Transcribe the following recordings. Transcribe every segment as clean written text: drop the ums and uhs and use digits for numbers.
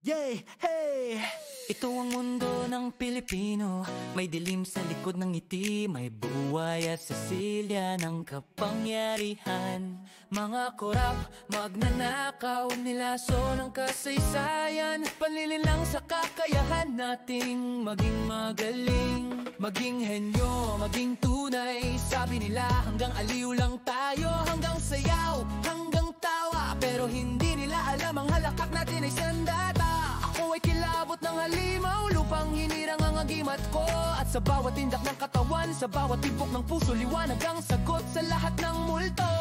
Yay! Hey! Ito ang mundo ng Pilipino. May dilim sa likod ng ngiti, may buhay at sasilya ng kapangyarihan. Mga korap, magnanakaw, nilaso ng kasaysayan. Panlilin lang sa kakayahan nating maging magaling, maging henyo, maging tunay. Sabi nila hanggang aliw lang tayo, hanggang sayaw, hanggang tawa. Pero hindi nila alam ang halakhak natin ay sandata. Ako ay kilabot ng halimaw, lupang hinirang ang agimat ko. At sa bawat tindak ng katawan, sa bawat tibok ng puso, liwanag ang sagot sa lahat ng multo.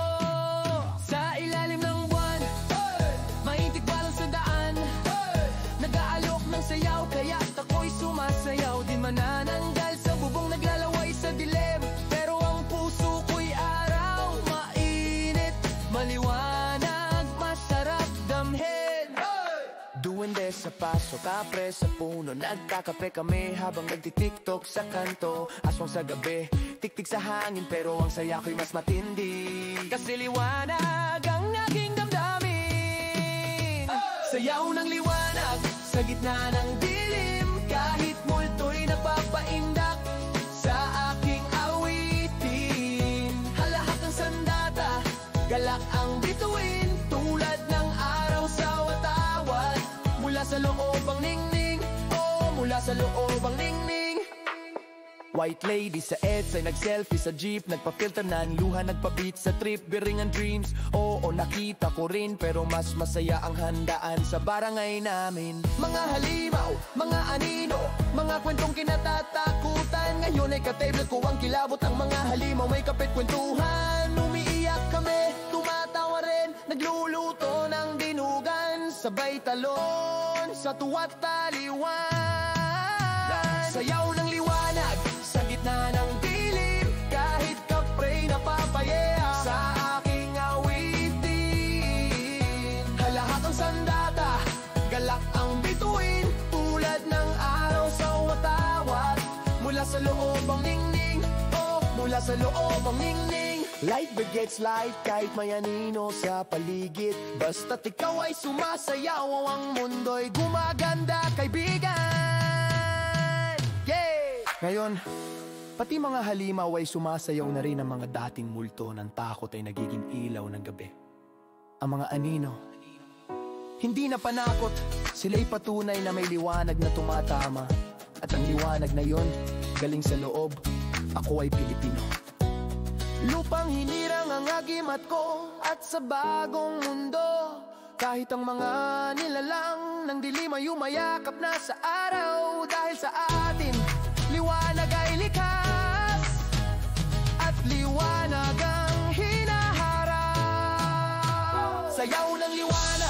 Sa ilalim ng buwan, maintig balon sa daan, nag-aalok ng sayaw, kaya't ako'y sumasayaw. Di manananggal sa bubong, naglalaway sa dilim. Pero ang puso ko'y araw, mainit, maliwanag, masarap damhin. Duwende sa paso, kapre sa puno, nagkakape kami habang nagtitiktok sa kanto. Aswang sa gabi, tiktik sa hangin, pero ang saya ko'y mas matindi. Kasi liwanag ang aking damdamin. Sayaw ng liwanag sa gitna ng dilim, kahit multo'y napapaindak sa aking awitin. Halahak ang sandata, galak ang bituin, tulad ng araw sa watawat. Mula sa loob ang ningning, oh, mula sa loob ang ningning. White lady sa EDSA ay nag-selfie sa jeep, nagpa-filter na ang luha, nagpa-beat sa trip, biring ang dreams. Oo, nakita ko rin, pero mas masaya ang handaan sa barangay namin. Mga halimaw, mga anino, mga kwentong kinatatakutan. Ngayon ay ka-table ko ang kilabot ng mga halimaw, may kapit kwentuhan. Umiiyak kami, tumatawa rin, nagluluto ng dinugan, sabay talon sa tuwa't taliwan. Sayaw ng liwanag sa gitna ng dilim, kahit kaprey napapayea sa aking awitin. Halahak ang sandata, galak ang bituin, tulad ng araw sa watawat. Mula sa loob ang ningning, oh, mula sa loob ang ningning. Light begets light kahit may anino sa paligid, basta't ikaw ay sumasayaw, ang mundo'y gumaganda, kaibigan. Yeah! Ngayon, pati mga halimaw ay sumasayaw na rin. Ang mga dating multo ng takot ay nagiging ilaw ng gabi. Ang mga anino, hindi na panakot, sila'y patunay na may liwanag na tumatama. At ang liwanag na yon, galing sa loob, ako ay Pilipino. Lupang hinirang ang agimat ko, at sa bagong mundo, kahit ang mga nilalang ng dilim ay umayakap na sa araw. Dahil sa atin, liwanag ay likas, at liwanag ang hinaharap. Sayaw ng liwanag